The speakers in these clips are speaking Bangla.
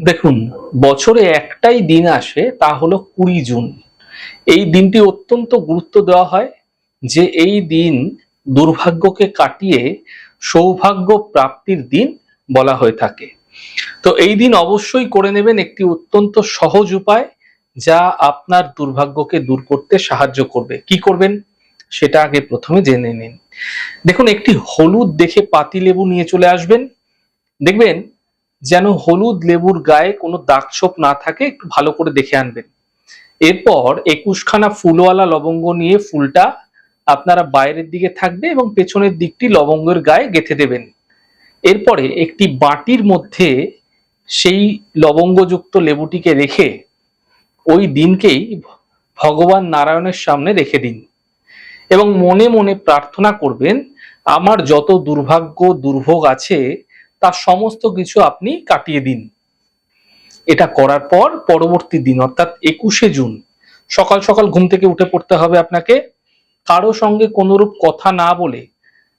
দেখুন, বছরে একটাই দিন আসে, তা হলো 20 জুন। এই দিনটি অত্যন্ত গুরুত্ব দেওয়া হয় যে এই দিন দুর্ভাগ্যকে কাটিয়ে সৌভাগ্য প্রাপ্তির দিন বলা হয়ে থাকে। তো এই দিন অবশ্যই করে নেবেন একটি অত্যন্ত সহজ উপায়, যা আপনার দুর্ভাগ্যকে দূর করতে সাহায্য করবে। কি করবেন সেটা আগে প্রথমে জেনে নিন। দেখুন, একটি হলুদ দেখে পাতিলেবু নিয়ে চলে আসবেন। দেখবেন যেন হলুদ লেবুর গায়ে কোনো দাগ ছোপ না থাকে, একটু ভালো করে দেখে আনবেন। এরপর 21খানা ফুলওয়ালা লবঙ্গ নিয়ে ফুলটা আপনারা বাইরের দিকে থাকবে এবং পেছনের দিকটি লবঙ্গের গায়ে গেঁথে দেবেন। এরপরে একটি বাটির মধ্যে সেই লবঙ্গযুক্ত লেবুটিকে রেখে ওই দিনকেই ভগবান নারায়ণের সামনে রেখে দিন এবং মনে মনে প্রার্থনা করবেন, আমার যত দুর্ভাগ্য দুর্ভোগ আছে তার সমস্ত কিছু আপনি কাটিয়ে দিন। এটা করার পর পরবর্তী দিন অর্থাৎ 21শে জুন সকাল সকাল ঘুম থেকে উঠে পড়তে হবে আপনাকে। কারো সঙ্গে কোনোরূপ কথা না বলে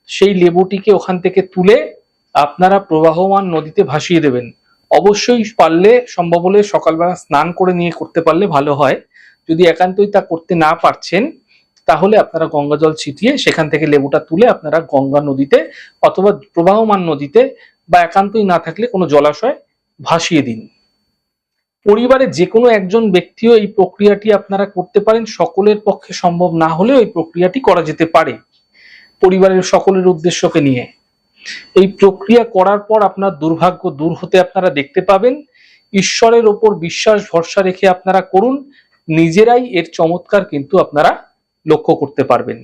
সেই লেবুটিকে ওখান থেকে তুলে আপনারা প্রবাহমান নদীতে ভাসিয়ে দেবেন। অবশ্যই পারলে সম্ভব হলে সকালবেলা স্নান করে নিয়ে করতে পারলে ভালো হয়। যদি একান্তই তা করতে না পারছেন, তাহলে আপনারা গঙ্গা জল ছিটিয়ে সেখান থেকে লেবুটা তুলে আপনারা গঙ্গা নদীতে অথবা প্রবাহমান নদীতে বা একান্তই না থাকলে কোনো জলাশয় ভাসিয়ে দিন। পরিবারের যে কোনো একজন ব্যক্তিও এই প্রক্রিয়াটি আপনারা করতে পারেন। সকলের পক্ষে সম্ভব না হলেও এই প্রক্রিয়াটি করা যেতে পারে পরিবারের সকলের উদ্দেশ্যকে নিয়ে। এই প্রক্রিয়া করার পর আপনার দুর্ভাগ্য দূর হতে আপনারা দেখতে পাবেন। ঈশ্বরের ওপর বিশ্বাস ভরসা রেখে আপনারা করুন, নিজেরাই এর চমৎকার কিন্তু আপনারা লক্ষ্য করতে পারবেন।